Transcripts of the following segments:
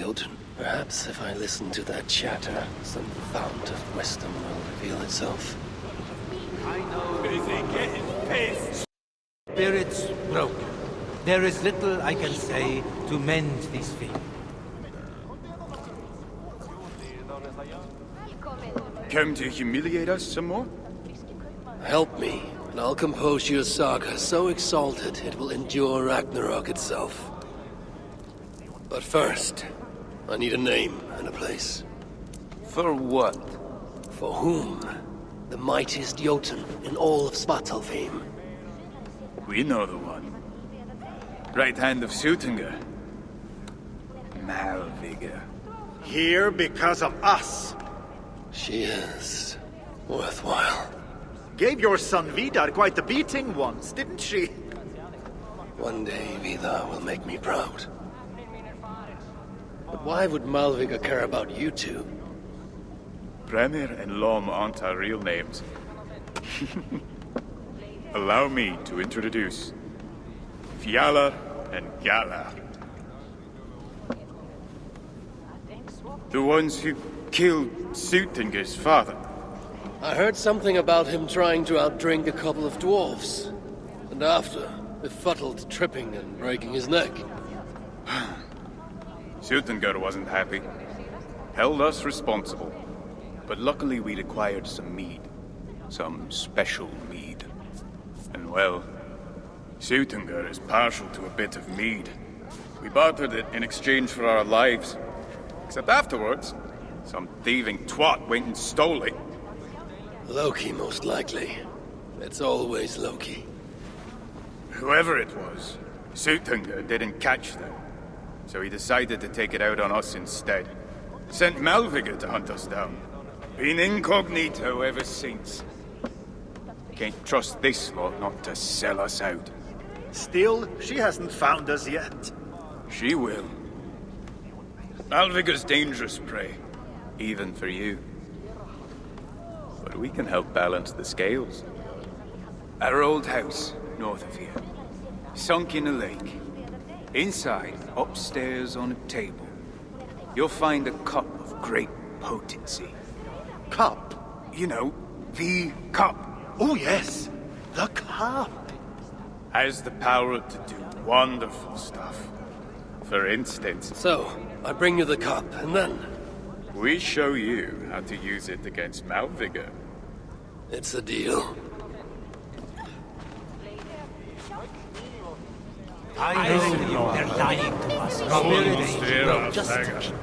Jotun. Perhaps if I listen to that chatter, some fount of wisdom will reveal itself. I know. Busy getting pissed. Spirits broken. There is little I can say to mend these feet. Come to humiliate us some more? Help me, and I'll compose your saga so exalted it will endure Ragnarok itself. But first, I need a name and a place. For what? For whom? The mightiest Jotun in all of Svartalfheim. We know the one. Right hand of Suttungr. Malvigr. Here because of us. She is worthwhile. Gave your son Vidar quite the beating once, didn't she? One day Vidar will make me proud. But why would Malvigr care about you two? Premier and Lom aren't our real names. Allow me to introduce Fjalar and Galar. The ones who killed Suttungr's father. I heard something about him trying to outdrink a couple of dwarves. And after, befuddled tripping and breaking his neck. Suttungr wasn't happy. Held us responsible. But luckily we'd acquired some mead. Some special mead. And well, Suttungr is partial to a bit of mead. We bartered it in exchange for our lives. Except afterwards, some thieving twat went and stole it. Loki, most likely. It's always Loki. Whoever it was, Suttungr didn't catch them. So he decided to take it out on us instead. Sent Malvigr to hunt us down. Been incognito ever since. Can't trust this lot not to sell us out. Still, she hasn't found us yet. She will. Malvigr's dangerous prey, even for you. But we can help balance the scales. Our old house, north of here. Sunk in a lake. Inside, upstairs on a table, you'll find a cup of great potency. Cup? You know, the cup. Oh yes, the cup. Has the power to do wonderful stuff. For instance, So, I bring you the cup, and then... we show you how to use it against Malvigr. It's a deal. I know they're lying to us. Spirits broken. Just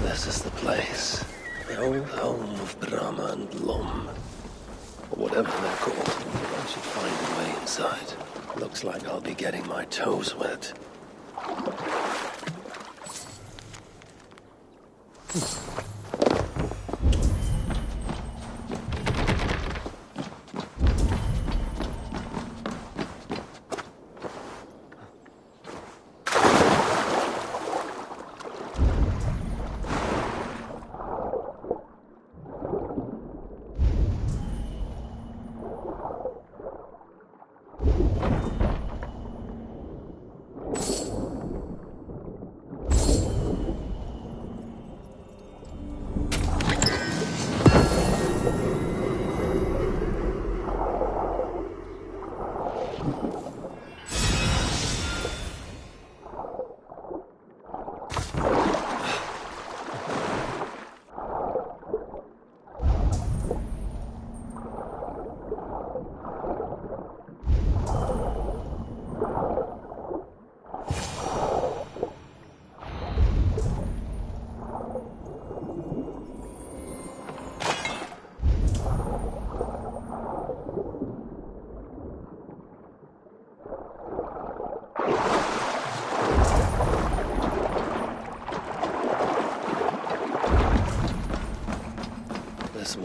This is the place. The old home of Brahma and Lom. Or whatever they're called. I should find a way inside. Looks like I'll be getting my toes wet.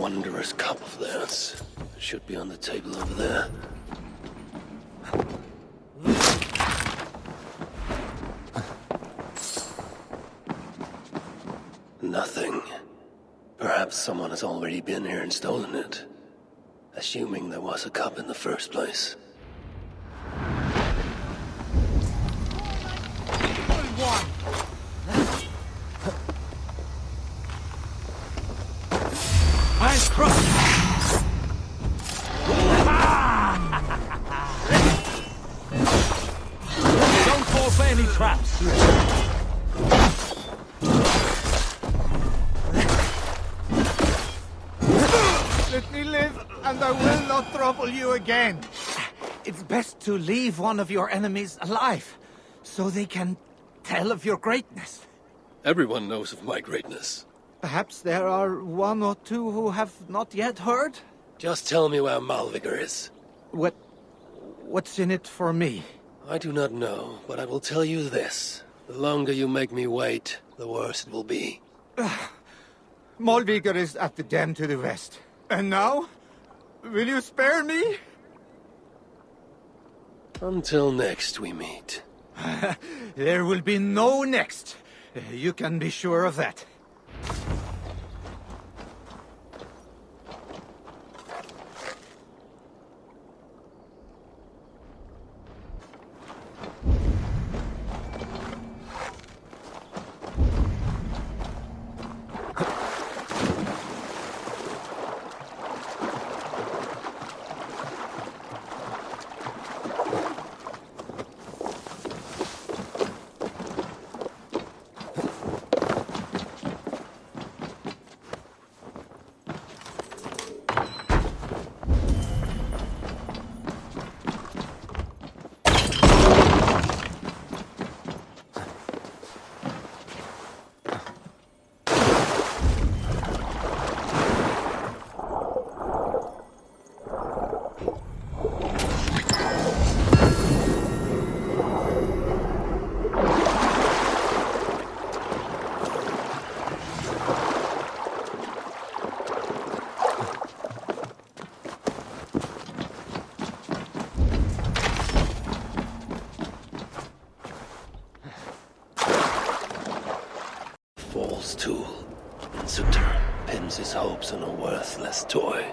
wondrous cup of theirs. It should be on the table over there. Nothing. Perhaps someone has already been here and stolen it. Assuming there was a cup in the first place. I'm crushed! Don't fall for any traps! Let me live, and I will not trouble you again. It's best to leave one of your enemies alive, so they can tell of your greatness. Everyone knows of my greatness. Perhaps there are one or two who have not yet heard? Just tell me where Malvigar is. What's in it for me? I do not know, but I will tell you this. The longer you make me wait, the worse it will be. Malvigar is at the dam to the west. And now? Will you spare me? Until next we meet. There will be no next. You can be sure of that. False tool. Suitor pins his hopes on a worthless toy.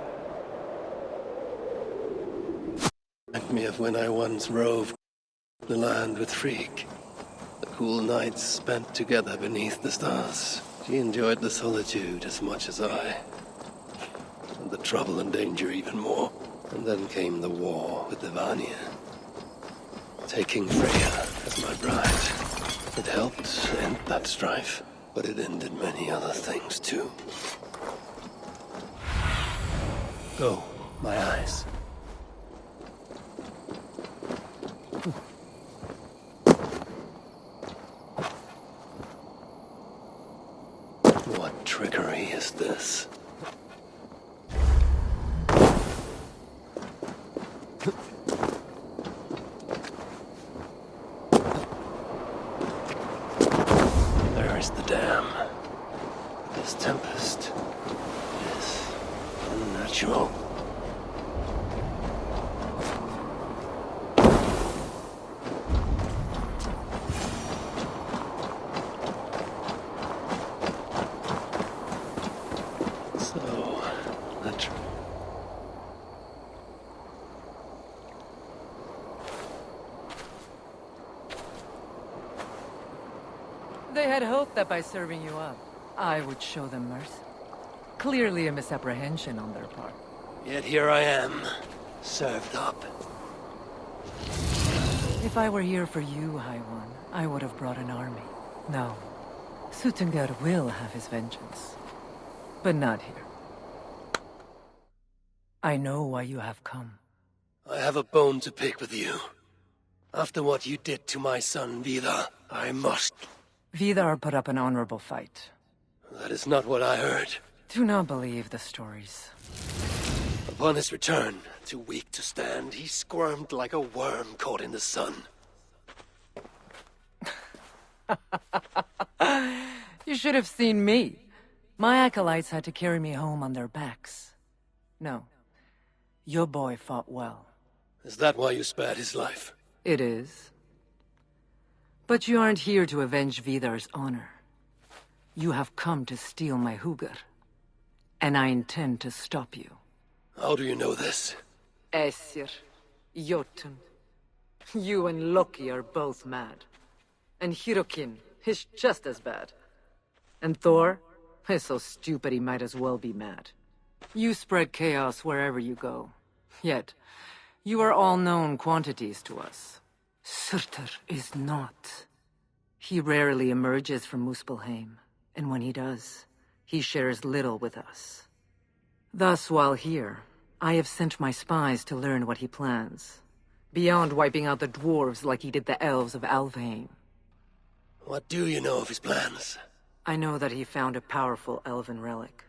Remind me of when I once roved the land with Frigg. The cool nights spent together beneath the stars. She enjoyed the solitude as much as I. And the trouble and danger even more. And then came the war with Ivania. Taking Freya as my bride. It helped end that strife. But it ended many other things, too. Go, my eyes. What trickery is this? The dam. This tempest is unnatural. So, natural. They had hoped that by serving you up, I would show them mercy. Clearly a misapprehension on their part. Yet here I am, served up. If I were here for you, High One, I would have brought an army. No. Suttungr will have his vengeance. But not here. I know why you have come. I have a bone to pick with you. After what you did to my son, Vidar, I must... Vidar put up an honorable fight. That is not what I heard. Do not believe the stories. Upon his return, too weak to stand, he squirmed like a worm caught in the sun. You should have seen me. My acolytes had to carry me home on their backs. No. Your boy fought well. Is that why you spared his life? It is. But you aren't here to avenge Vidar's honor. You have come to steal my Hugr. And I intend to stop you. How do you know this? Aesir, Jotun. You and Loki are both mad. And Hirokin is just as bad. And Thor is so stupid he might as well be mad. You spread chaos wherever you go. Yet, you are all known quantities to us. Surtur is not. He rarely emerges from Muspelheim, and when he does, he shares little with us. Thus, while here, I have sent my spies to learn what he plans, beyond wiping out the dwarves like he did the elves of Alfheim. What do you know of his plans? I know that he found a powerful elven relic,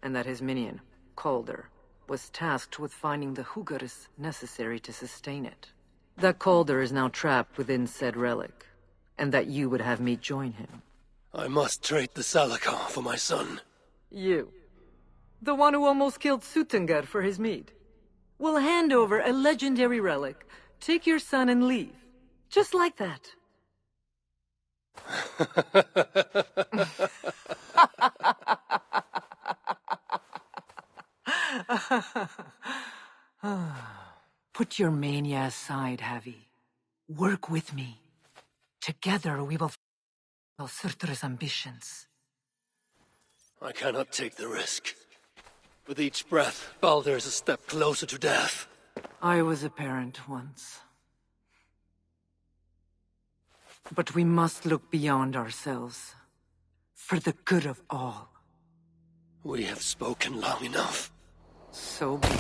and that his minion, Calder, was tasked with finding the Hugrs necessary to sustain it. That Calder is now trapped within said relic, and that you would have me join him. I must trade the Salakar for my son. You. The one who almost killed Suttungr for his meat. Will hand over a legendary relic, take your son and leave. Just like that. Put your mania aside, Havi. Work with me. Together we will fulfill Surtur's ambitions. I cannot take the risk. With each breath, Baldur is a step closer to death. I was a parent once. But we must look beyond ourselves. For the good of all. We have spoken long enough. So be it.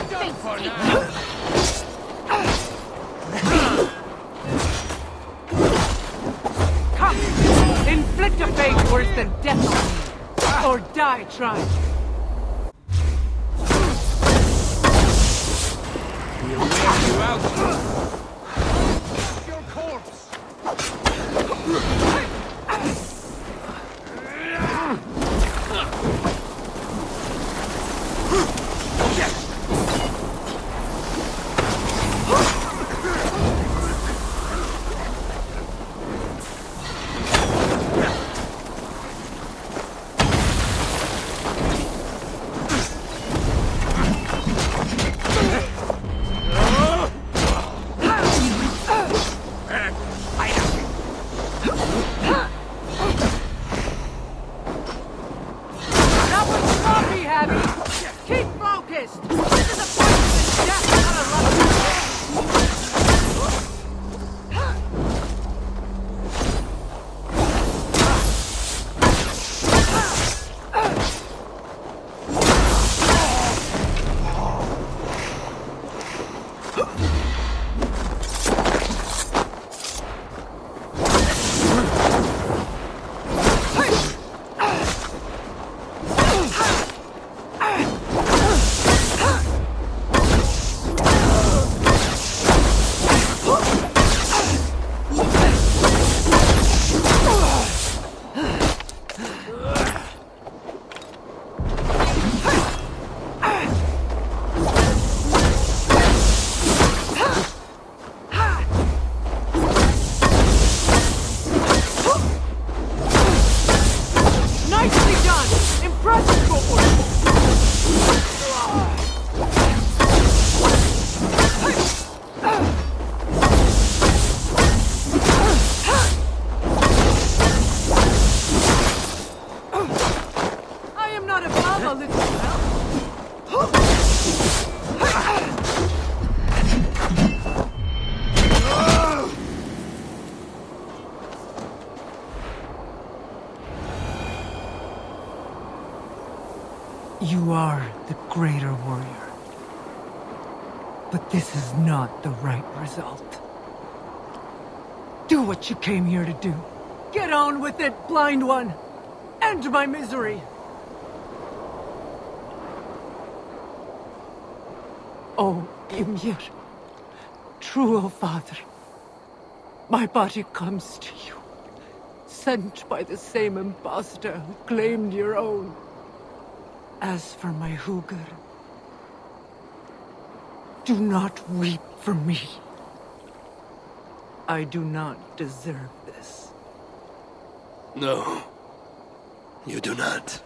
Done for now! Come! Inflict a fate worse than death on me! Or die trying! We'll wear you out! Your corpse! That was sloppy, Happy! Keep focused! This is a fight to the death, not a love. Nicely done! Impressive footwork! I am not above a little help. You are the greater warrior. But this is not the right result. Do what you came here to do. Get on with it, blind one! End my misery! Oh, Ymir. True, oh Father. My body comes to you. sent by the same impostor who claimed your own. As for my Hugr, do not weep for me. I do not deserve this. No, you do not.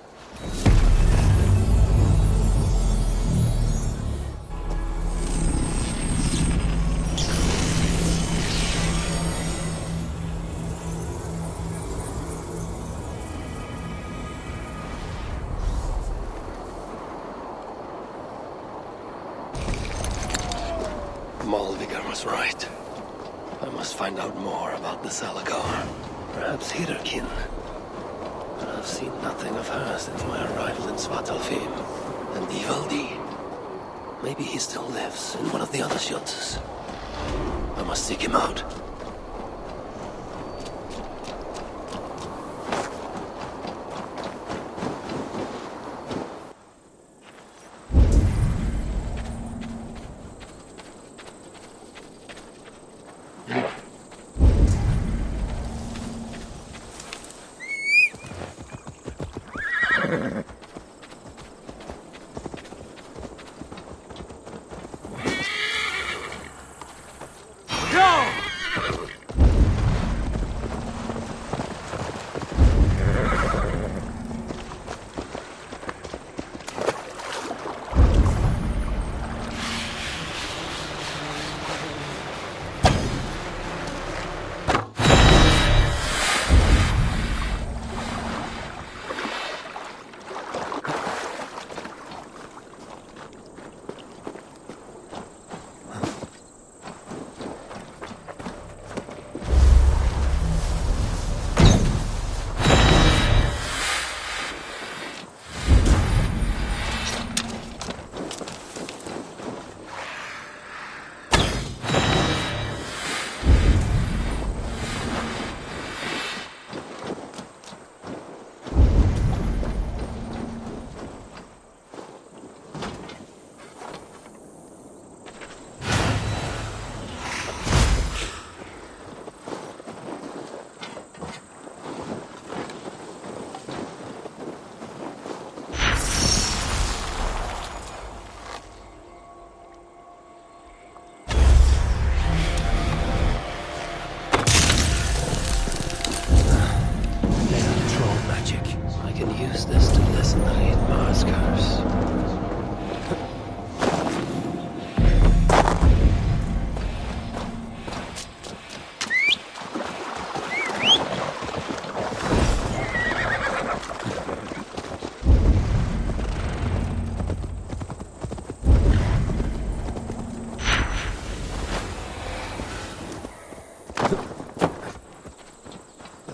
Malvigar was right. I must find out more about the Salagar. Perhaps Hirkin. But I've seen nothing of her since my arrival in Svartalfheim. And Ivaldi. Maybe he still lives in one of the other shelters. I must seek him out.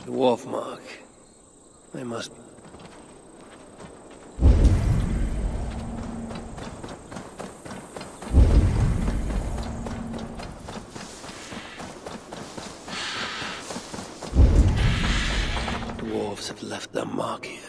Dwarf mark. They must... Dwarves have left their mark here.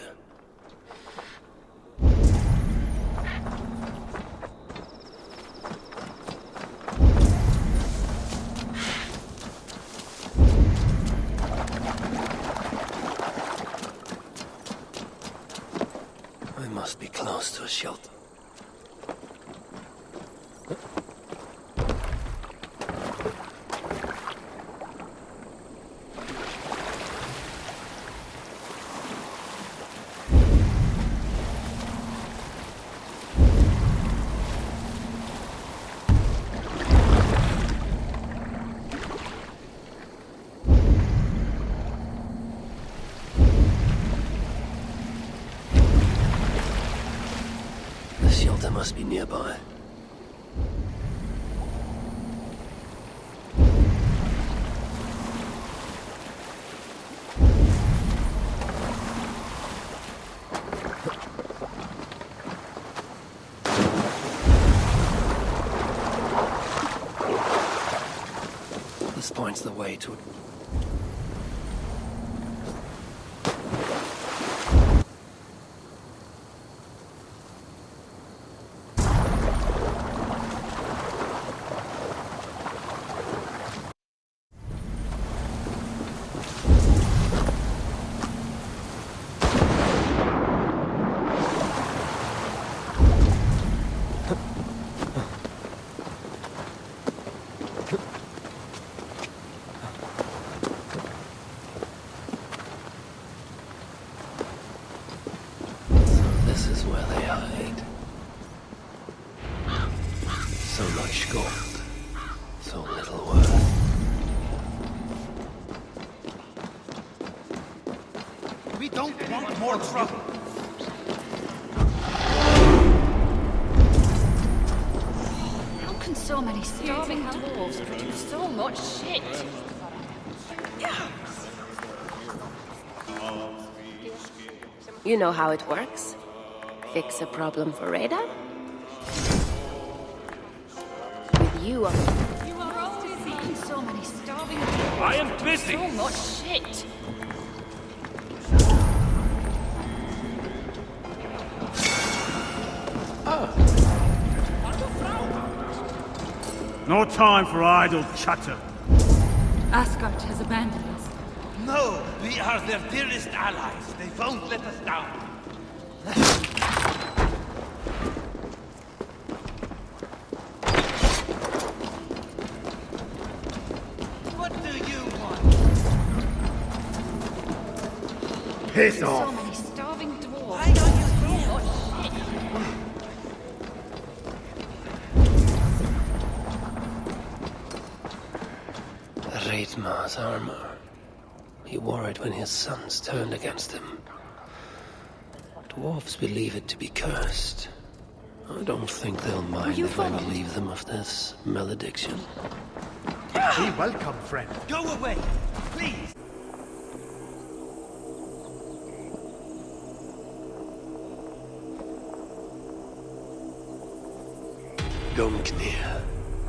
I must be close to a shelter. The shelter must be nearby. This points the way to... much gold, so little worth. We don't want more trouble. How can so many starving dwarves produce so much shit? You know how it works? Fix a problem for Rada? With you on... You are always seeking so many starving dwarves. I am busy! So much shit! No time for idle chatter. Asgard has abandoned us. No, we are their dearest allies. They won't let us down. What do you want? Piss So off! many starving dwarves. Why don't you So much shit. Reitmar's armor. He wore it when his sons turned against him. Dwarves believe it to be cursed. I don't think they'll mind if I relieve them of this malediction. Be welcome, friend. Go away, please. Gungnir,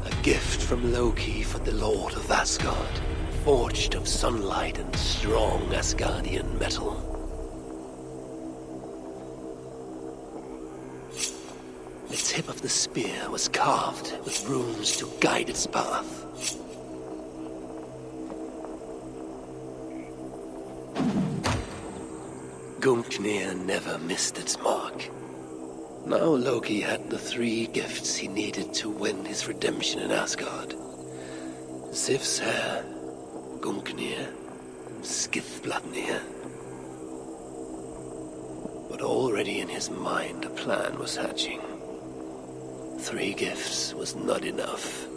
a gift from Loki for the Lord of Asgard, forged of sunlight and strong Asgardian metal. The tip of the spear was carved with runes to guide its path. Gungnir never missed its mark. Now Loki had the 3 gifts he needed to win his redemption in Asgard. Sif's hair, Gungnir, and Skithbladnir. But already in his mind a plan was hatching. 3 gifts was not enough.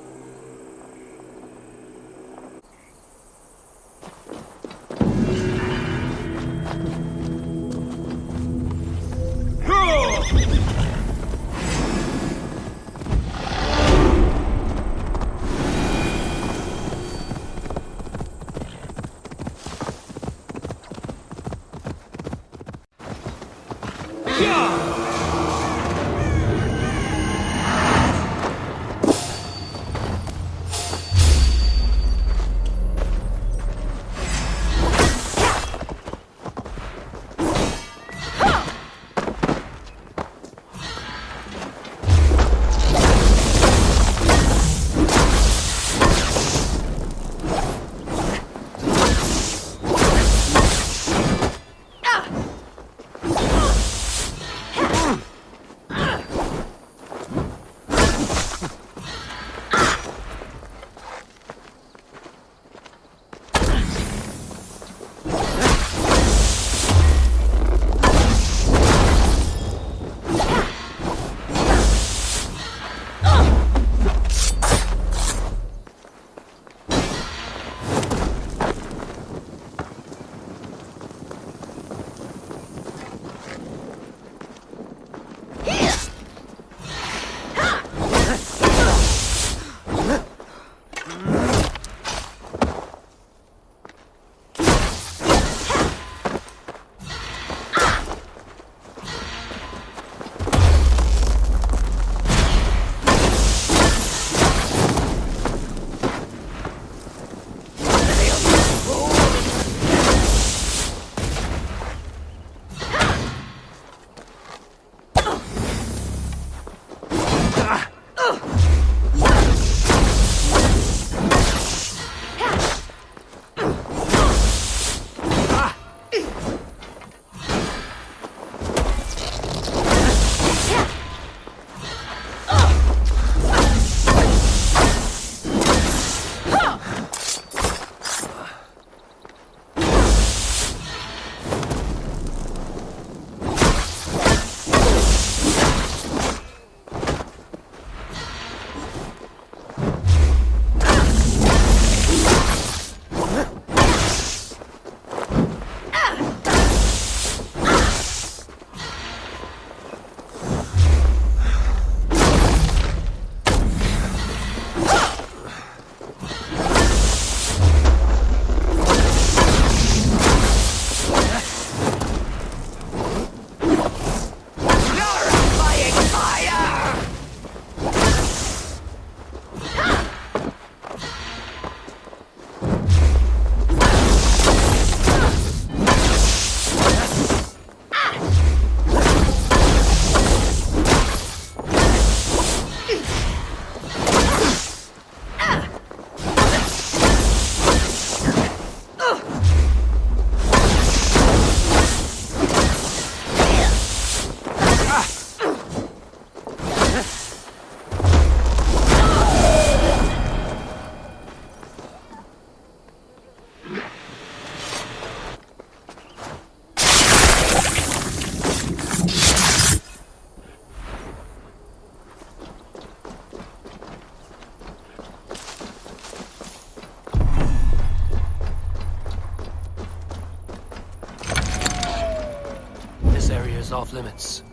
off limits.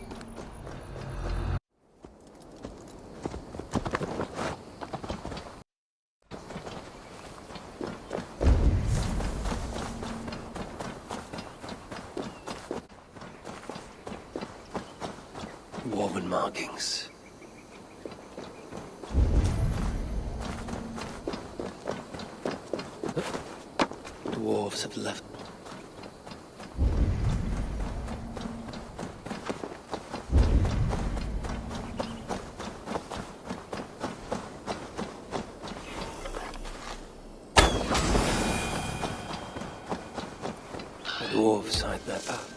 Woven markings. Dwarves have left. The dwarves hide their path.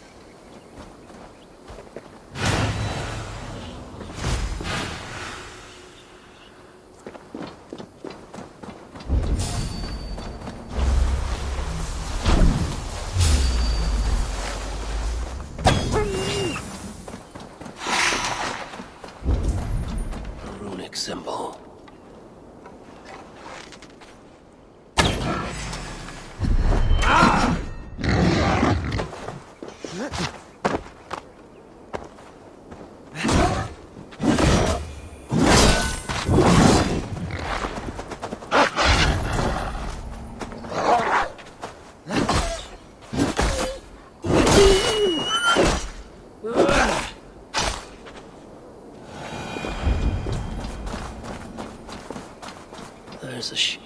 Symbol. There's a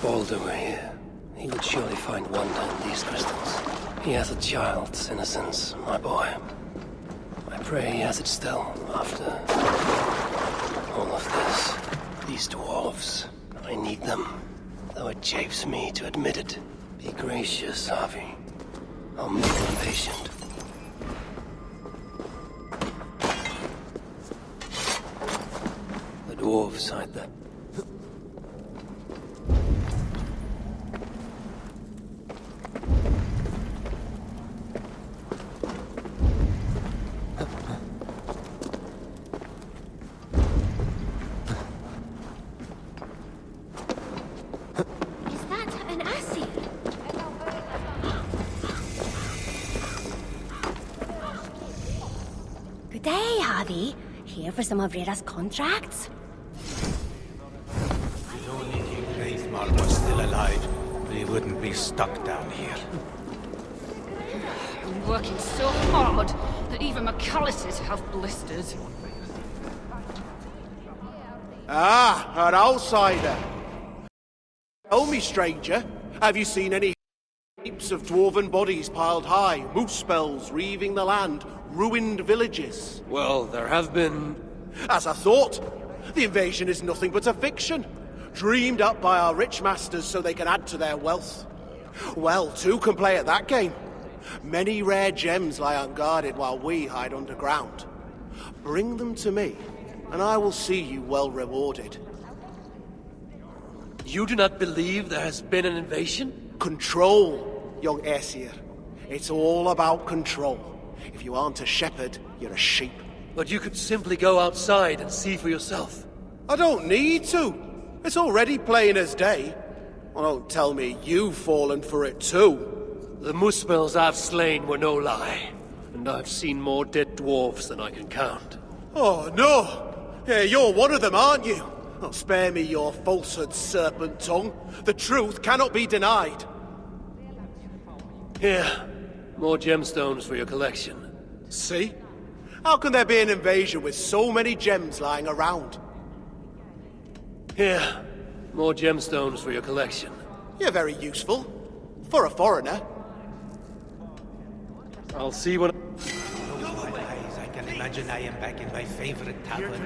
Baldur were here, he would surely find wonder in these crystals. He has a child's innocence, my boy. I pray he has it still, after all of this. These dwarves, I need them, though it chafes me to admit it. Be gracious, Harvey. Humble and patient. The dwarves hide that. Good day, Harvey. Here for some of Rita's contracts? If only King Hreithmar was still alive, we wouldn't be stuck down here. I'm working so hard that even my calluses have blisters. Ah, an outsider. Tell me, stranger, have you seen any heaps of dwarven bodies piled high, moose spells reaving the land, ruined villages? Well, there have been... As I thought, the invasion is nothing but a fiction, dreamed up by our rich masters so they can add to their wealth. Well, two can play at that game. Many rare gems lie unguarded while we hide underground. Bring them to me, and I will see you well rewarded. You do not believe there has been an invasion? Control, young Aesir. It's all about control. If you aren't a shepherd, you're a sheep. But you could simply go outside and see for yourself. I don't need to. It's already plain as day. Well, don't tell me you've fallen for it too. The muspels I've slain were no lie. And I've seen more dead dwarves than I can count. Oh, no! Yeah, you're one of them, aren't you? Oh, spare me your falsehood, serpent tongue. The truth cannot be denied. Here, more gemstones for your collection. See? How can there be an invasion with so many gems lying around? Here, more gemstones for your collection. You're very useful. For a foreigner. I'll see what... I can imagine I am back in my favorite tavern.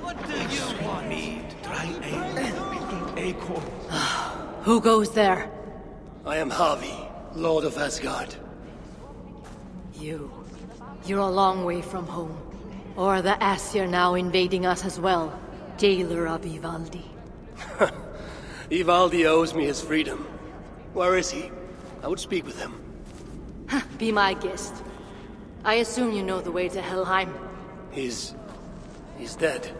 What do you want me to try a acorn? Who goes there? I am Harvey, Lord of Asgard. You're a long way from home. Or the Aesir now invading us as well. Jailer of Ivaldi. Ivaldi owes me his freedom. Where is he? I would speak with him. Be my guest. I assume you know the way to Helheim. He's dead.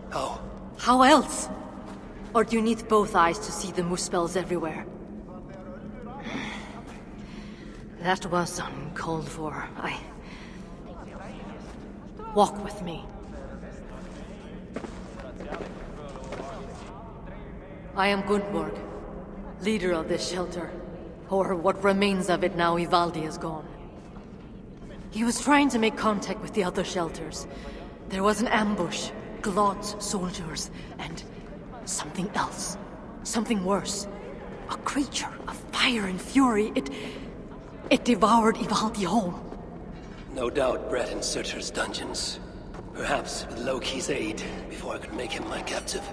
How? How else? Or do you need both eyes to see the Muspels everywhere? That was uncalled for. Walk with me. I am Gunborg, leader of this shelter. Or what remains of it now Ivaldi is gone. He was trying to make contact with the other shelters. There was an ambush, Glod's soldiers, and something else. Something worse. A creature of fire and fury. It devoured Ivaldi whole. No doubt bred in Surtur's dungeons. Perhaps with Loki's aid, before I could make him my captive.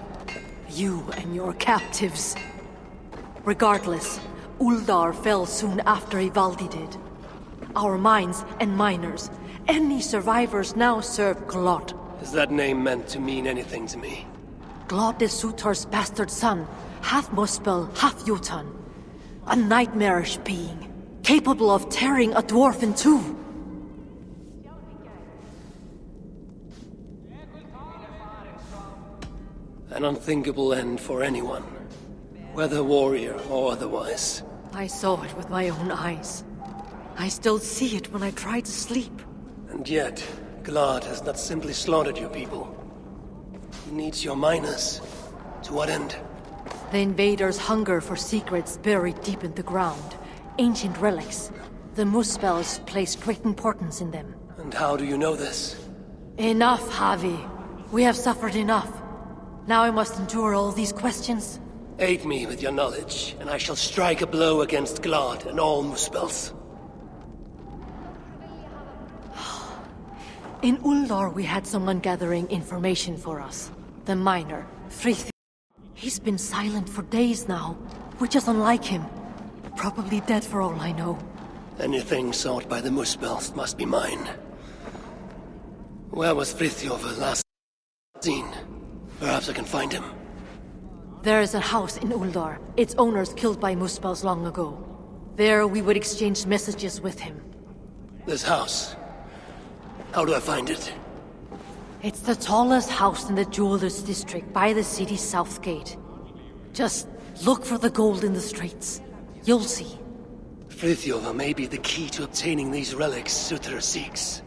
You and your captives. Regardless, Uldar fell soon after Ivaldi did. Our mines and miners, any survivors now serve Glod. Is that name meant to mean anything to me? Glod is Surtur's bastard son, half Muspel, half Jotun. A nightmarish being, capable of tearing a dwarf in two. An unthinkable end for anyone, whether warrior or otherwise. I saw it with my own eyes. I still see it when I try to sleep. And yet, Glod has not simply slaughtered your people. He needs your miners. To what end? The invaders hunger for secrets buried deep in the ground. Ancient relics. The Muspels place great importance in them. And how do you know this? Enough, Javi. We have suffered enough. Now I must endure all these questions? Aid me with your knowledge, and I shall strike a blow against Glod and all Muspels. In Uldar we had someone gathering information for us. The miner, Frith. He's been silent for days now, which is unlike him. Probably dead for all I know. Anything sought by the Muspels must be mine. Where was Frithjofr last seen? Perhaps I can find him. There is a house in Uldar. Its owners killed by Muspels long ago. There we would exchange messages with him. This house. How do I find it? It's the tallest house in the Jewelers District by the city's south gate. Just look for the gold in the streets. You'll see. Frithjofr may be the key to obtaining these relics Surtur seeks.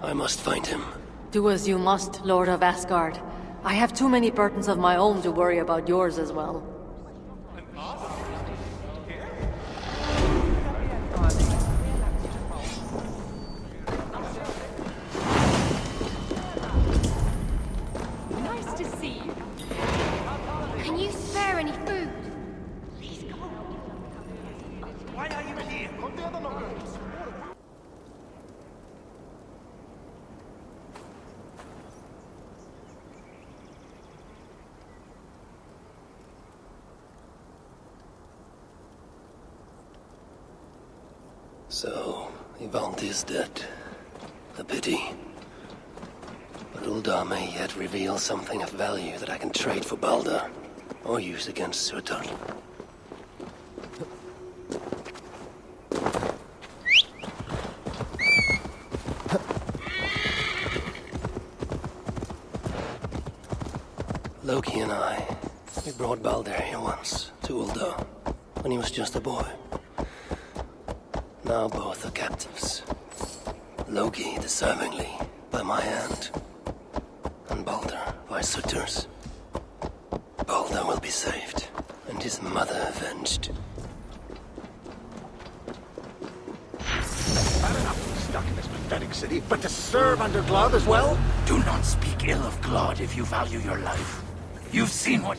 I must find him. Do as you must, Lord of Asgard. I have too many burdens of my own to worry about yours as well. Nice to see you. Can you spare any food? Please come on. Why are you here? So, Ivaldi is dead. A pity. But Uldar may yet reveal something of value that I can trade for Baldur, or use against Surtur. Loki and I, we brought Baldur here once, to Uldar, when he was just a boy. Now both are captives. Loki deservingly by my hand, and Baldur by Surtur's. Baldur will be saved, and his mother avenged. Bad enough to be stuck in this pathetic city, but to serve under Glod as well? Do not speak ill of Glod if you value your life. You've seen what...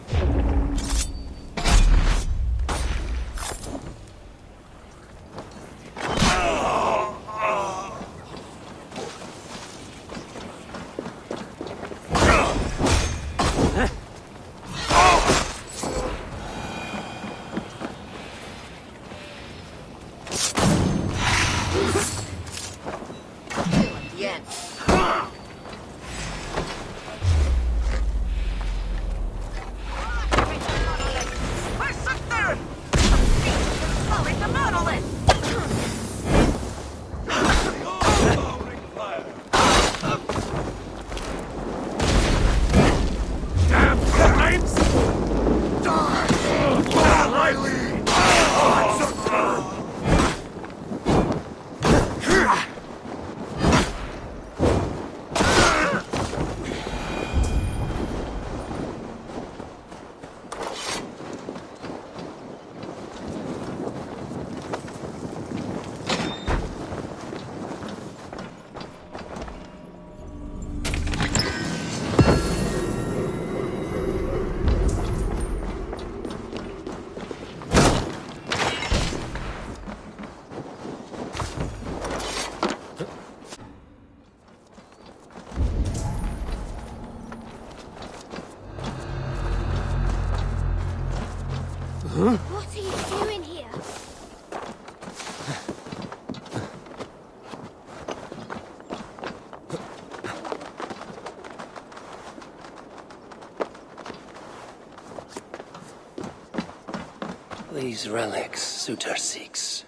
These relics Suter seeks.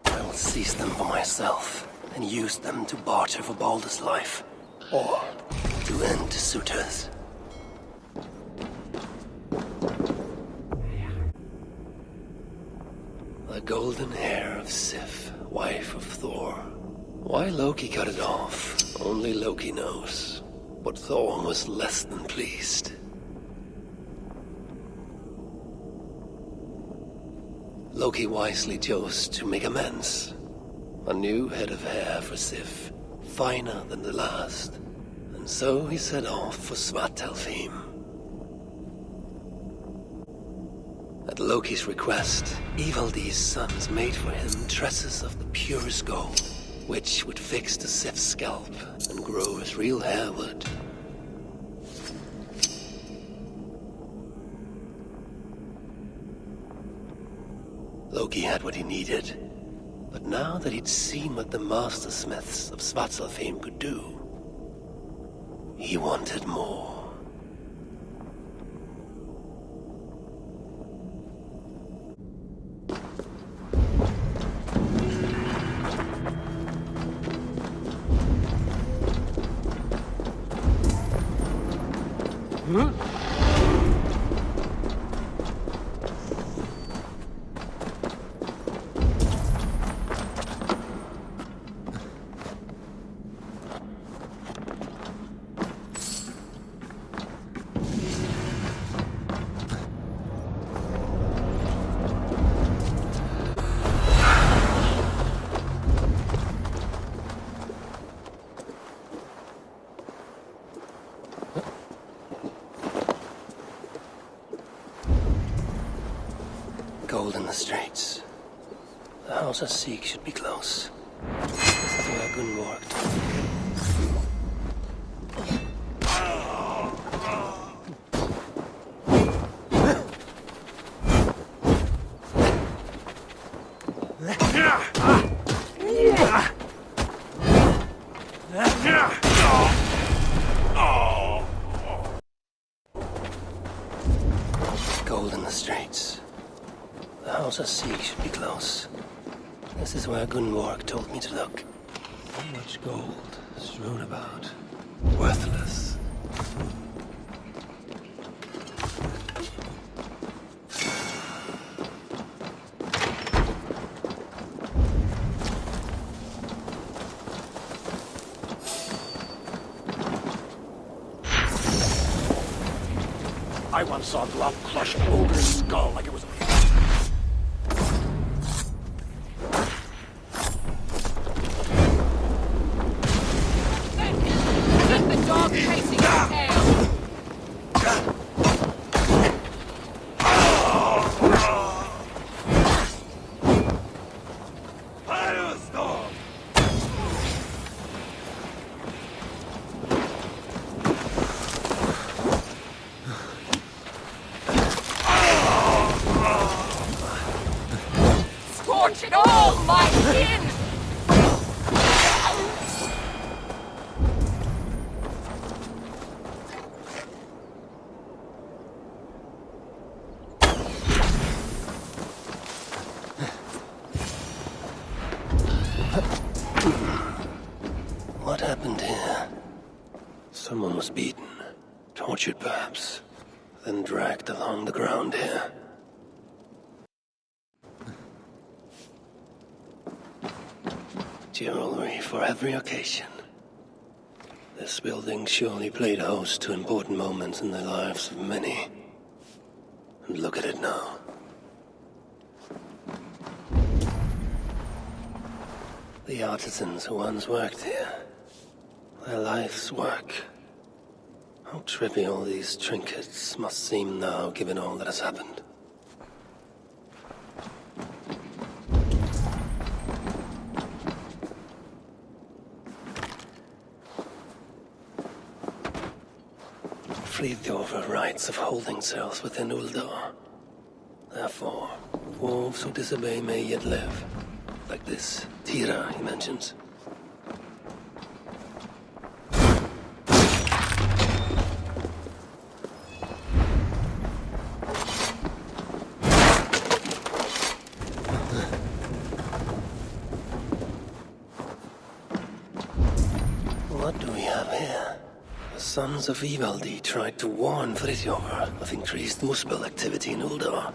I will seize them for myself and use them to barter for Baldur's life, or to end Suter's. The golden hair of Sif, wife of Thor. Why Loki cut it off, only Loki knows. But Thor was less than pleased. Loki wisely chose to make amends. A new head of hair for Sif, finer than the last. And so he set off for Svartalfheim. At Loki's request, Ivaldi's sons made for him tresses of the purest gold, which would fix to Sif's scalp and grow as real hair would. Loki had what he needed, but now that he'd seen what the master smiths of Svartalfheim could do, he wanted more. Gold in the streets. The house I seek should be close. This is where Gunborg told me. Gold in the streets. The house I seek should be close. This is where Gunborg told me to look. So much gold strewn about. Worthless. I once saw Glove crush an ogre's skull like it was a... The dog chasing your tail! Scorch it all, my skin! What happened here? Someone was beaten, tortured perhaps, then dragged along the ground here. Jewelry for every occasion. This building surely played host to important moments in the lives of many. And look at it now. The artisans who once worked here. Their life's work. How trivial these trinkets must seem now, given all that has happened. Friðjofur writes of holding cells within Uldar. Therefore, wolves who disobey may yet live. Like this Tira he mentions. What do we have here? The sons of Ivaldi tried to warn Friðjofr of increased Muspel activity in Uldar.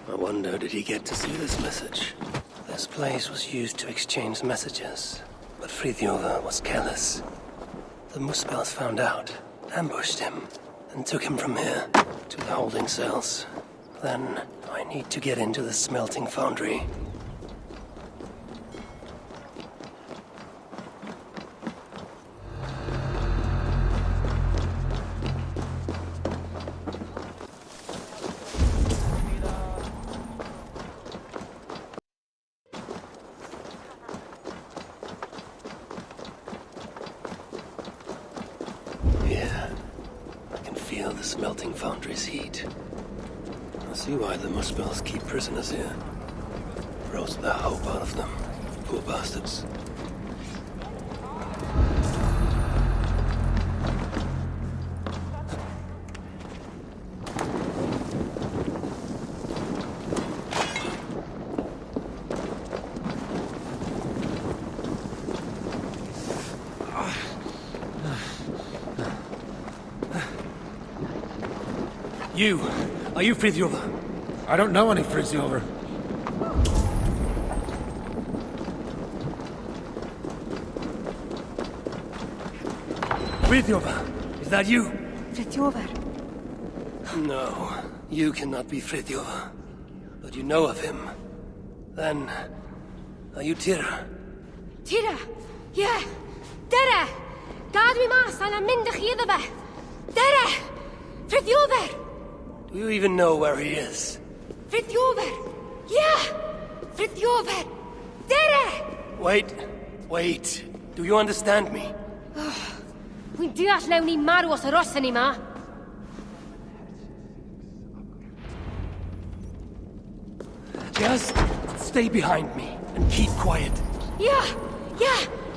I wonder, did he get to see this message? This place was used to exchange messages, but Friðjofr was careless. The Muspels found out, ambushed him, and took him from here to the holding cells. Then I need to get into the smelting foundry. Smelting foundry's heat. I see why the Muspels keep prisoners here. Roast the hope out of them. Poor bastards. Are you Friðjofr? I don't know any Friðjofr. Friðjofr, is that you? Friðjofr. No, you cannot be Friðjofr. But you know of him. Then, are you Tira? Tira? Yeah. Dere! Gad mi mas an am mynd chi iddo fe. Dere! Friðjofr! Do you even know where he is? Friðjofr! Yeah! Friðjofr! Dere! Wait. Do you understand me? Wy'n deall newn ni marw os yr osen ni ma. Just stay behind me and keep quiet. Yeah!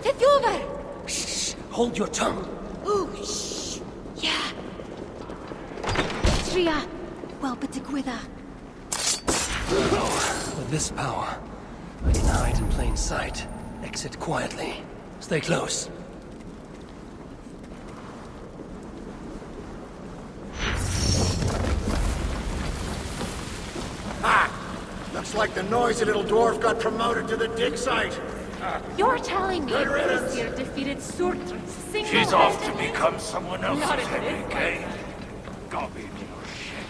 Friðjofr! Shh! Hold your tongue. Oh, shh! Yeah! Tria! Well, but digwydda. With this power, I can hide in plain sight. Exit quietly. Stay close. Looks like the noisy little dwarf got promoted to the dig site. You're telling me Good riddance. Aesir defeated Surtr single-handedly? She's off to become someone else's Not in heavy this game. Garbage or shit.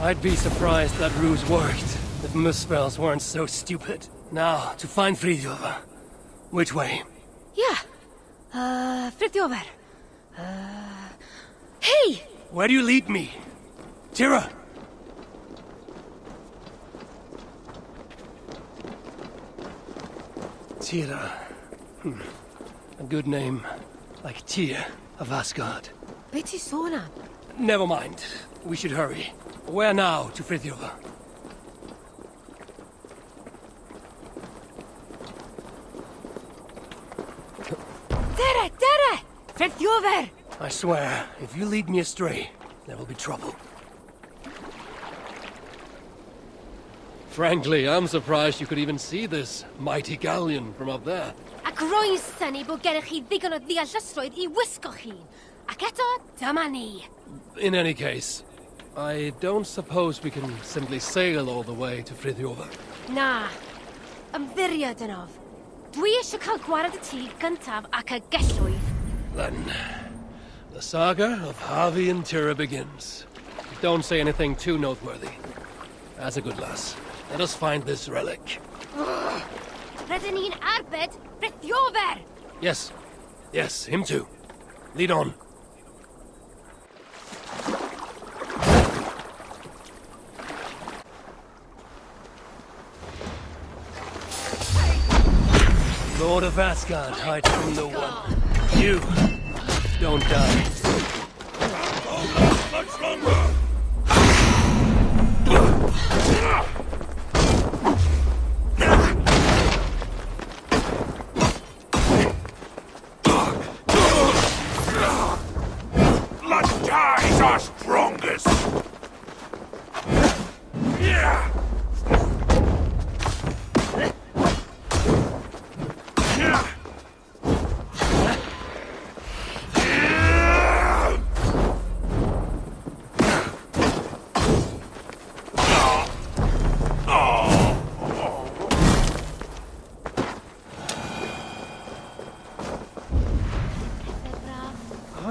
I'd be surprised that ruse worked if Muspels weren't so stupid. Now, to find Friðjofr. Which way? Yeah. Friðjofr. Hey! Where do you lead me? Tira! Tira. A good name. Like Tyr of Asgard. Beth i sôn am? Never mind. We should hurry. Where now to Friðjofr? Dere! Friðjofr! I swear, if you lead me astray, there will be trouble. Frankly, I'm surprised you could even see this mighty galleon from up there. Ac rwy'n syni bod gennych chi ddigon o ddeallusrwydd I wisgo chi. Ac eto, dyma ni. In any case, I don't suppose we can simply sail all the way to Friðjofr. Na. Ymddiried yn of. Dwi eisiau cael gwared y tŷ gyntaf ac y gellwydd. Then, the saga of Harvey and Tira begins. Don't say anything too noteworthy. That's a good lass. Let us find this relic. Rydyn ni'n arbed Friðjofr! Yes, him too. Lead on. Lord of Asgard hides from no one. You don't die. Much longer! Must die!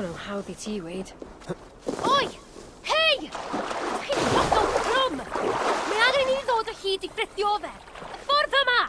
hwn yn hawdd I ti, Wade. Oi! Hei! Chi'n hollol drwm! Mae angen I ni ddod o hyd I ffrithio fe. Y ffordd yma!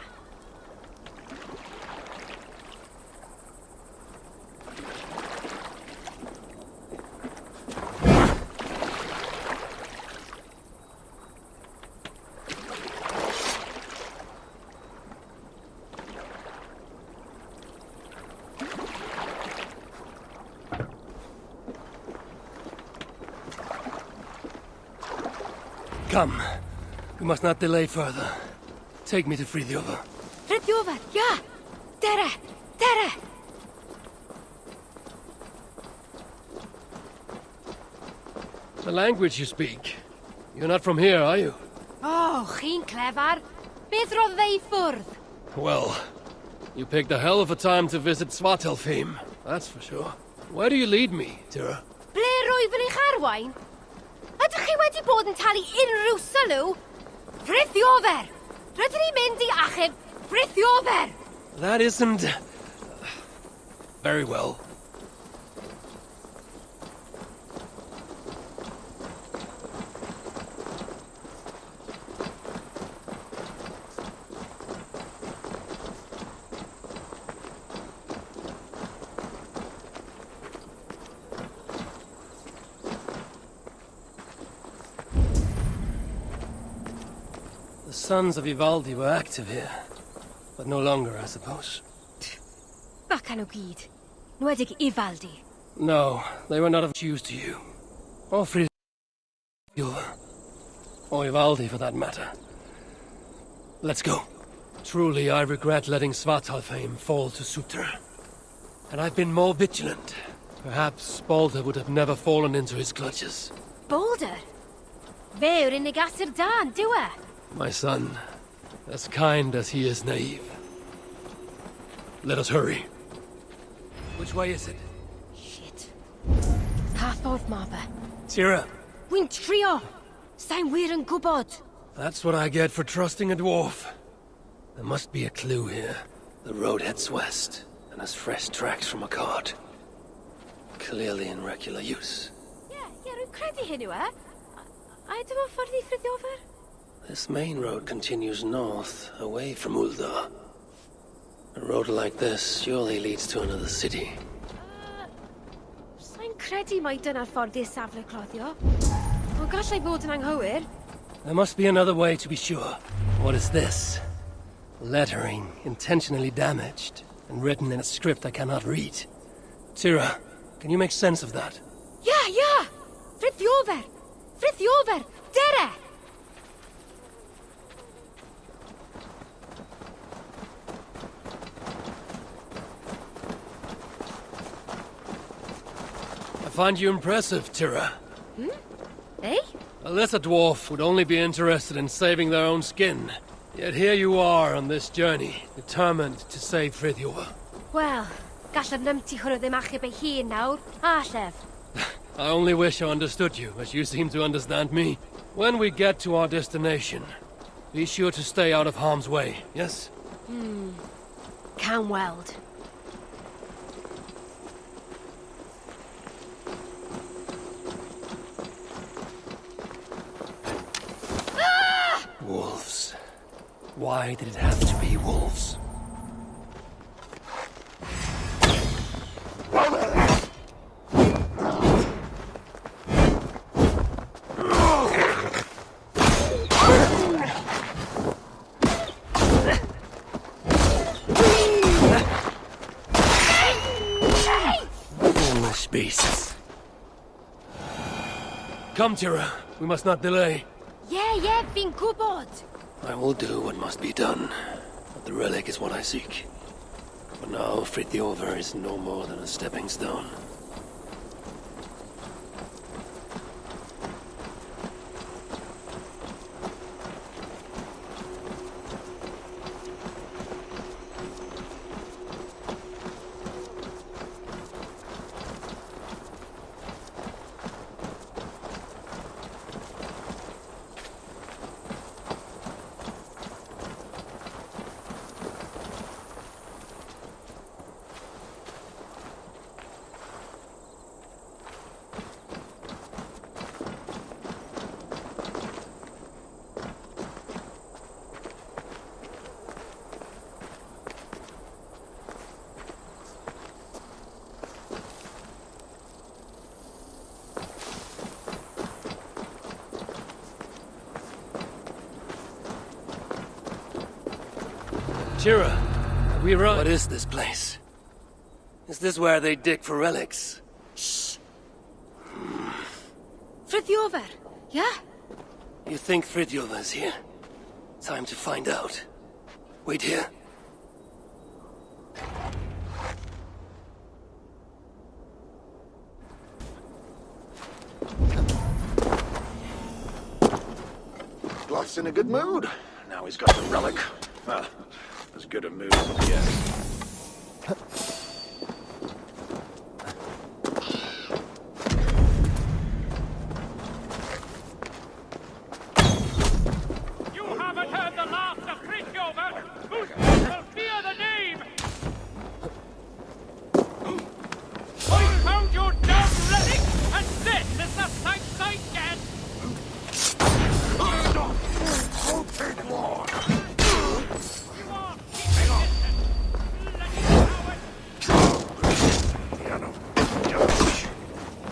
Come. We must not delay further. Take me to Frithiover. Frithiover, yeah! Dere! Dere! The language you speak. You're not from here, are you? Oh, chi'n clever. Beth roedd fe I ffwrdd? Well, you picked a hell of a time to visit Svartalfheim, that's for sure. Where do you lead me, Tira? Ble rwyf yn eich arwain? Ydych chi wedi bod yn talu unrhyw sylw? Frithiover! Rydyn ni'n mynd I achub Frithiover! That isn't... very well. The sons of Ivaldi were active here, but no longer, I suppose. Bacan o gyd. Nwedig Ivaldi. No, they were not of use to you. Or Frithiover. Or Ivaldi, for that matter. Let's go. Truly, I regret letting Svartalfheim fall to Suter. Had I been more vigilant, perhaps Balder would have never fallen into his clutches. Balder? Fe yw'r unig asur dan, dyw e? My son, as kind as he is naive. Let us hurry. Which way is it? Shit. Pa ffordd ma fe? Tira, Wy'n trio! Sa'n wir yn gwybod. that's what I get for trusting a dwarf. There must be a clue here. The road heads west, and has fresh tracks from a cart. Clearly in regular use. Rwy'n credu hyn yw e. A dyma ffordd I Frithiover? This main road continues north, away from Uldar. A road like this surely leads to another city. Sa'n credu mai dyna'r ffordd i'r safle cloddio. Ond gallai bod yn anghywir. There must be another way to be sure. What is this? Lettering intentionally damaged and written in a script I cannot read. Tira, can you make sense of that? Yeah! Frithiover! Frithiover! Dere! I find you impressive, Tira. Eh? A lesser dwarf would only be interested in saving their own skin. Yet here you are on this journey, determined to save Frithiover. Wel, gallai'r nymti hwnnw ddim achub ei hun nawr, a llef. I only wish I understood you, as you seem to understand me. When we get to our destination, be sure to stay out of harm's way, yes? Can weld. Wolves. Why did it have to be wolves? Foolish beasts. Come, Tira. We must not delay. Yeah, fi'n gwybod. I will do what must be done, but the relic is what I seek. For now, Frithiover is no more than a stepping stone. Tira, are we right? What is this place? Is this where they dig for relics? Shh! Frithiover, yeah? You think Frithiover's here? Time to find out. Wait here. Gluff's in a good mood. Now he's got the relic. Well, as good a mood as he gets. You haven't heard the last of Frithiover! Whose will fear the name! I found your damn relic, and this is the sight I get!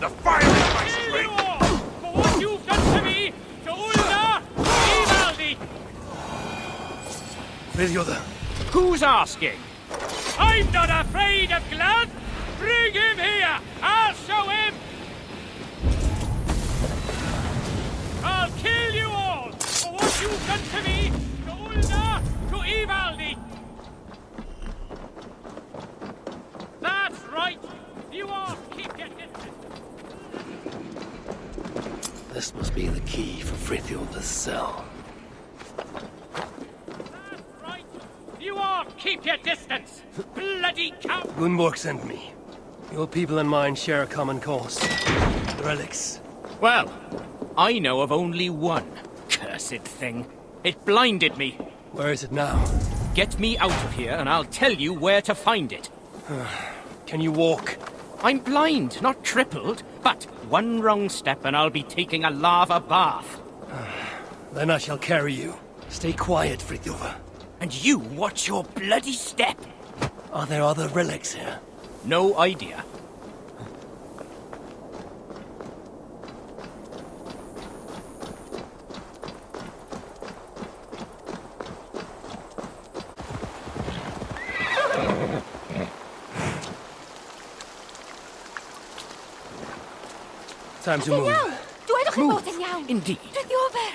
The fire in my strength! For what you've done to me, to Ulna, Ivaldi! Frithiover. Who's asking? I'm not afraid of Glad! Bring him here! I'll show him! I'll kill you all for what you've done to me, to Ulna, to Ivaldi! That's right! You all keep your distance! This must be the key for Frithiover's cell. That's right! You all keep your distance! Bloody cow! Gunborg sent me. Your people and mine share a common cause. The relics. Well, I know of only one. Cursed thing. It blinded me. Where is it now? Get me out of here and I'll tell you where to find it. Can you walk? I'm blind, not crippled, but one wrong step and I'll be taking a lava bath. Then I shall carry you. Stay quiet, Frithiover. And you watch your bloody step. Are there other relics here? No idea. Time to move. Dwedwch chi bod yn iawn. Indeed. Frithiover!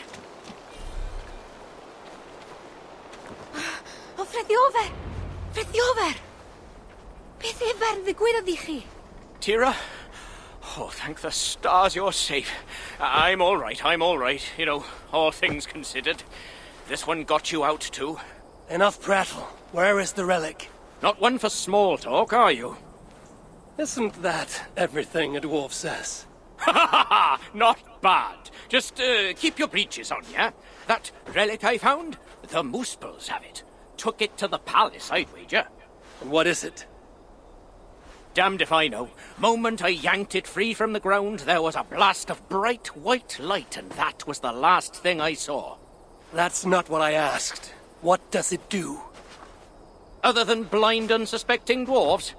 O, Frithiover! Frithiover! Beth efer yn ddigwyddodd i chi? Tira? Oh, thank the stars you're safe. I'm all right. You know, all things considered. This one got you out too. Enough prattle. Where is the relic? Not one for small talk, are you? Isn't that everything a dwarf says? Ha ha ha! Not bad. Just keep your breeches on, yeah? That relic I found? The Moospels have it. Took it to the palace, I'd wager. And what is it? Damned if I know. Moment I yanked it free from the ground, there was a blast of bright white light, and that was the last thing I saw. That's not what I asked. What does it do? Other than blind, unsuspecting dwarves?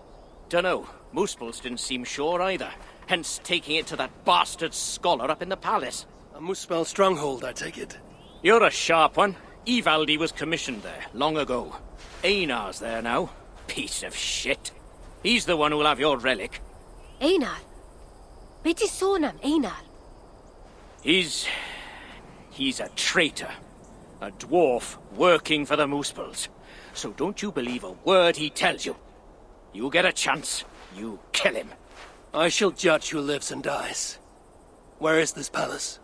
Dunno. Moospels didn't seem sure either. Hence taking it to that bastard scholar up in the palace. A Moospel stronghold, I take it. You're a sharp one. Ivaldi was commissioned there, long ago. Einar's there now. Piece of shit. He's the one who'll have your relic. Einar? Be ti sôn am Einar? He's a traitor. A dwarf working for the Moospels. So don't you believe a word he tells you. You get a chance, you kill him. I shall judge who lives and dies. Where is this palace?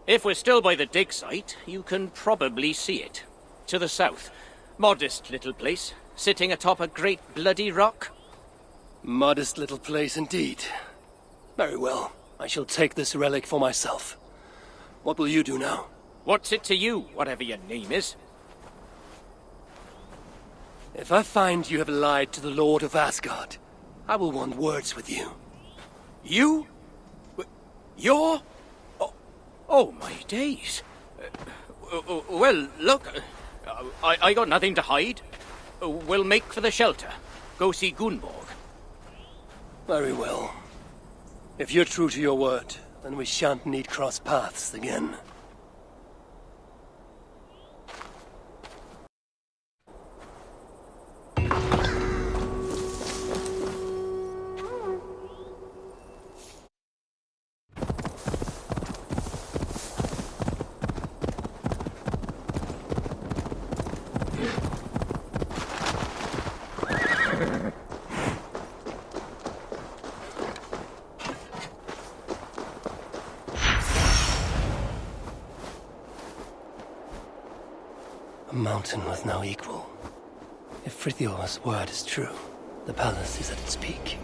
If we're still by the dig site, you can probably see it. To the south. Modest little place, sitting atop a great bloody rock. Modest little place indeed. Very well. I shall take this relic for myself. What will you do now? What's it to you, whatever your name is? If I find you have lied to the Lord of Asgard, I will want words with you. You? You're? Oh my days. Well, look, I got nothing to hide. We'll make for the shelter. Go see Gunborg. Very well. If you're true to your word, then we shan't need cross paths again. mountain with no equal. If Frithio's word is true, the palace is at its peak.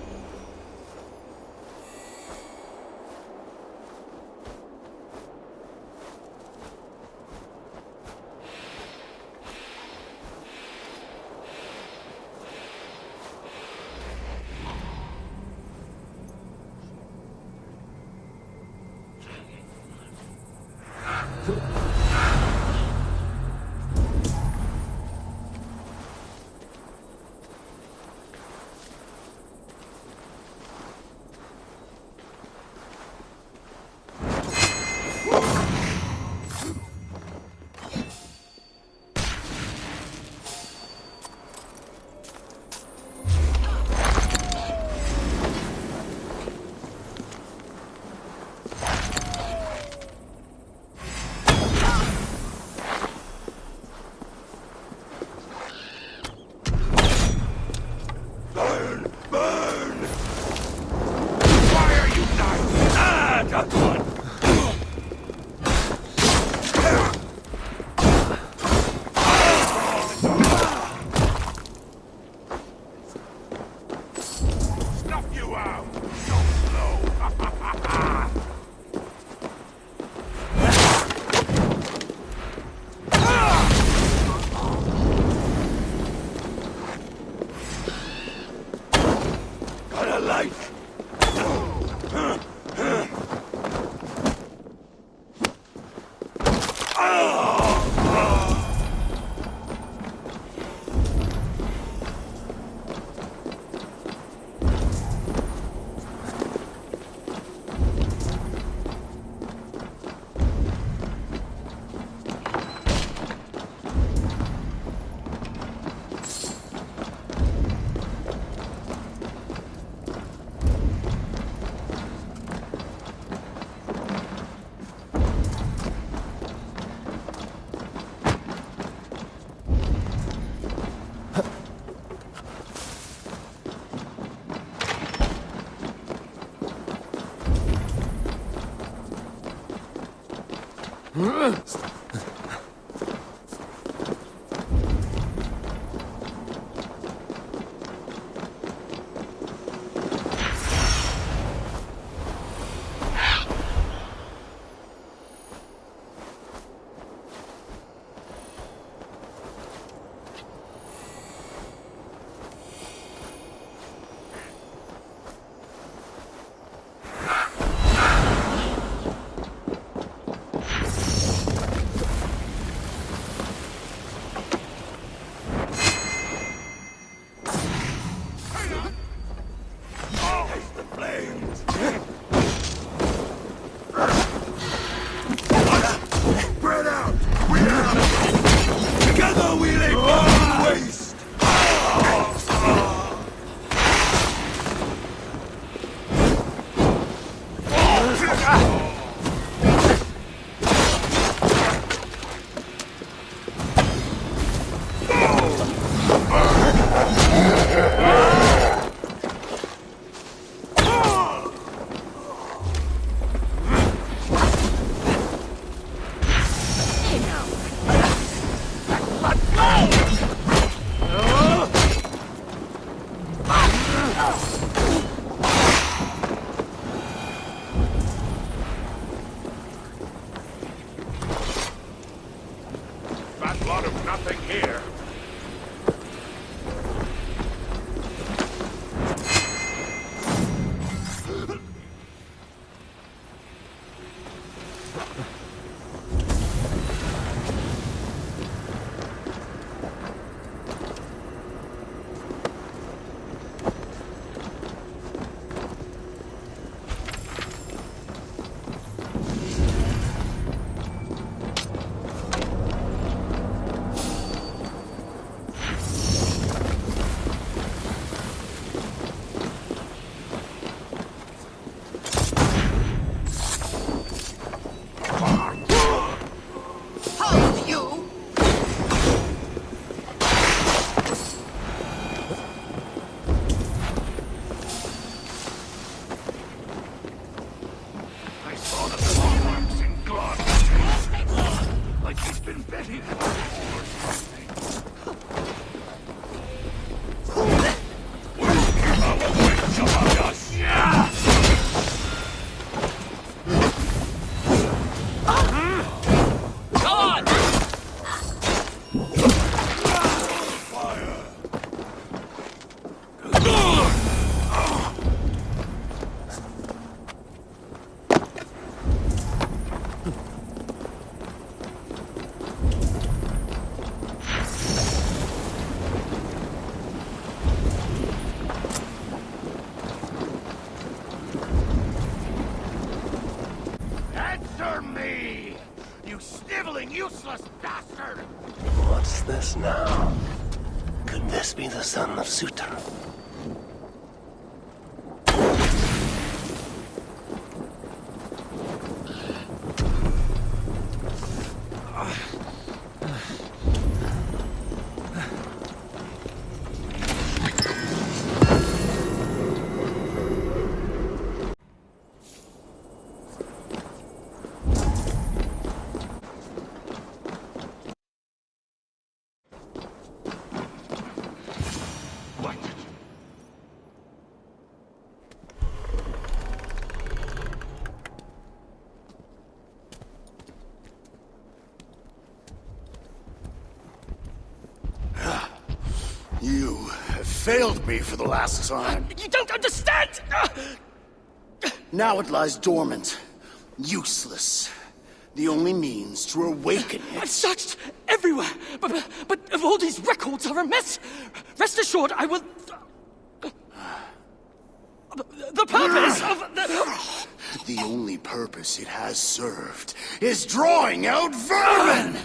us now. Could this be the son of Suter? You have failed me for the last time. You don't understand! Now it lies dormant, useless. The only means to awaken it. I've searched everywhere, but if all these records are a mess, rest assured I will... The purpose of the... The only purpose it has served is drawing out vermin!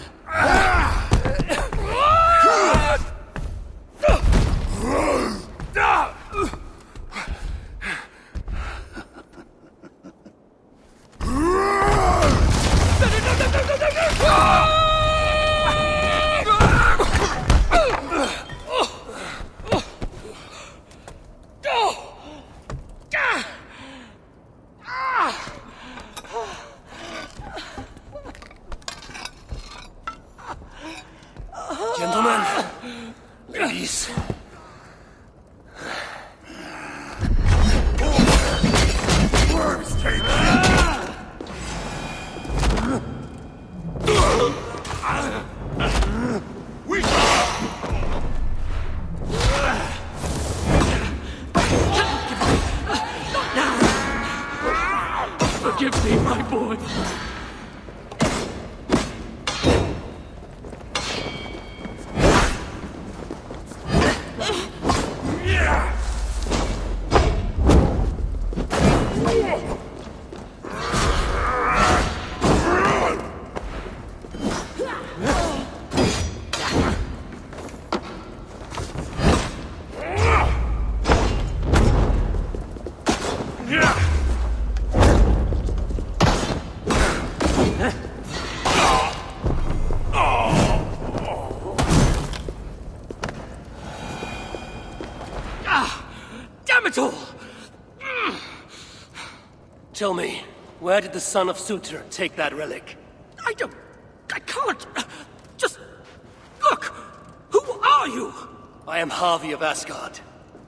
Gentlemen, ladies. Worms take Forgive me, my boy. Damn it all! Tell me, where did the son of Suter take that relic? I can't! Just... Look! Who are you? I am Harvey of Asgard.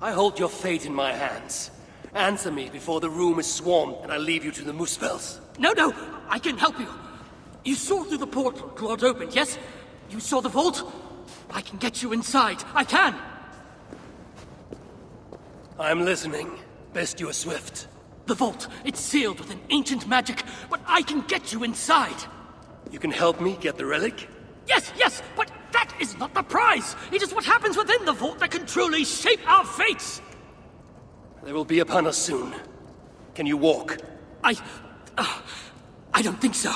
I hold your fate in my hands. Answer me before the room is swarmed and I leave you to the Muspels. No, I can help you. You saw through the portal Claude opened, yes? You saw the vault? I can get you inside. I can! I'm listening. Best you are swift. The vault, it's sealed with an ancient magic, but I can get you inside. You can help me get the relic? Yes, but that is not the prize! It is what happens within the vault that can truly shape our fates! They will be upon us soon. Can you walk? I don't think so.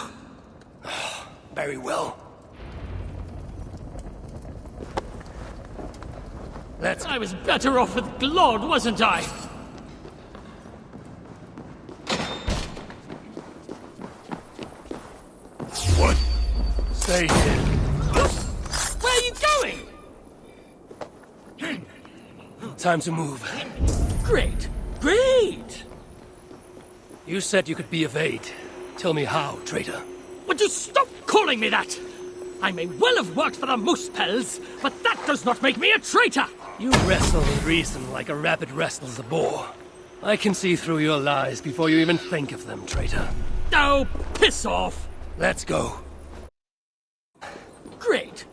Very well. I was better off with Claude, wasn't I? What? Stay here. Where are you going? Time to move. Great! You said you could be of aid. Tell me how, traitor. Would you stop calling me that? I may well have worked for the Muspels, but that does not make me a traitor! You wrestle with reason like a rabbit wrestles a boar. I can see through your lies before you even think of them, traitor. Oh, piss off! Let's go. Great!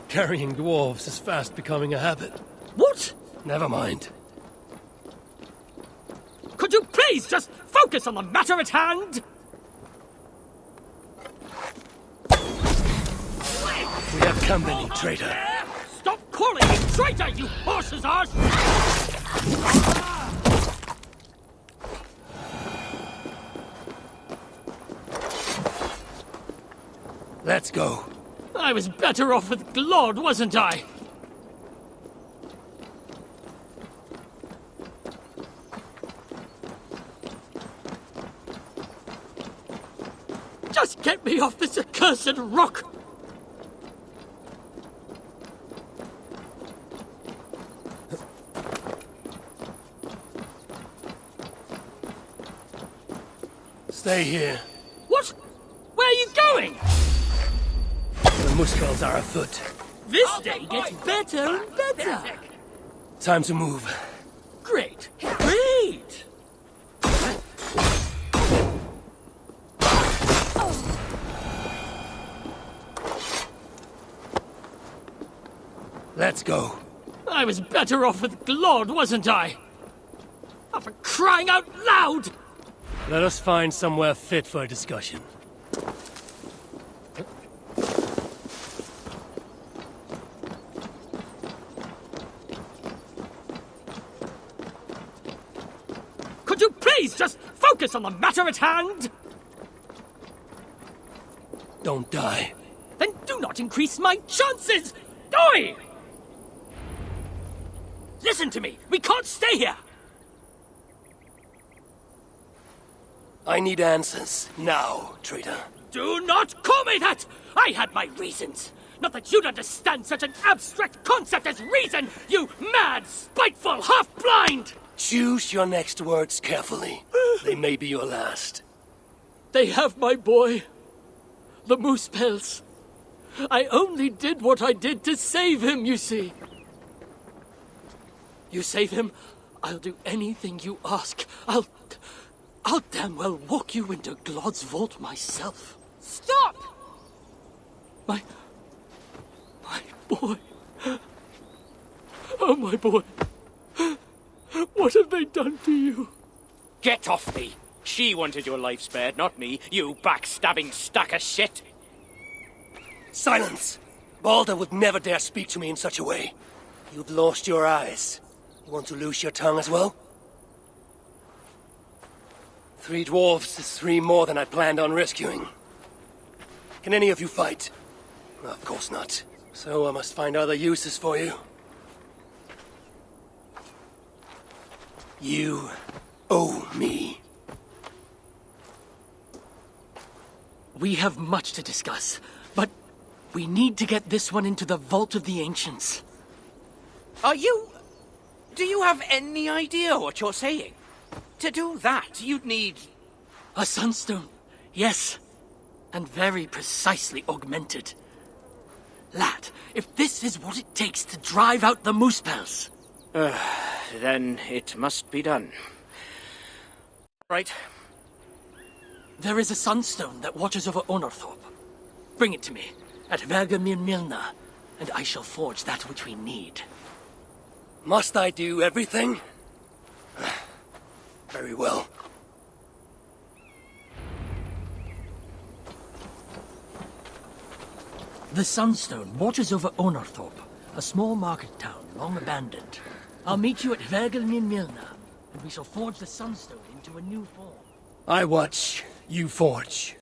Carrying dwarves is fast becoming a habit. What? Never mind. Could you please just focus on the matter at hand? We have company, traitor. Stop calling me traitor, you horse's arse! Let's go. I was better off with Glod, wasn't I? Just get me off this accursed rock! Stay here. What? Where are you going? The Muspels are afoot. This day gets better and better. Time to move. Great. Great! Let's go. I was better off with Glod, wasn't I? Oh, for crying out loud! Let us find somewhere fit for a discussion. Could you please just focus on the matter at hand? Don't die. Then do not increase my chances! Die! Listen to me! We can't stay here! I need answers. Now, traitor. Do not call me that! I had my reasons! Not that you'd understand such an abstract concept as reason, you mad, spiteful, half-blind! Choose your next words carefully. They may be your last. They have my boy. The Muspels. I only did what I did to save him, you see. You save him, I'll do anything you ask. I'll damn well walk you into Glod's vault myself. Stop! My boy. Oh, my boy. What have they done to you? Get off me! She wanted your life spared, not me, you backstabbing stack of shit! Silence! Balder would never dare speak to me in such a way. You've lost your eyes. You want to lose your tongue as well? 3 dwarves is 3 more than I planned on rescuing. Can any of you fight? No, of course not. So I must find other uses for you. You owe me. We have much to discuss, but we need to get this one into the Vault of the Ancients. Do you have any idea what you're saying? To do that, you'd need... A sunstone, yes. And very precisely augmented. Lad, if this is what it takes to drive out the Muspels... then it must be done. Right. There is a sunstone that watches over Onorthorpe. Bring it to me, at Vergamir Milna, and I shall forge that which we need. Must I do everything? Very well. The sunstone watches over Onorthorpe, a small market town long abandoned. I'll meet you at Vergamir Milna, and we shall forge the sunstone into a new form. I watch, you forge.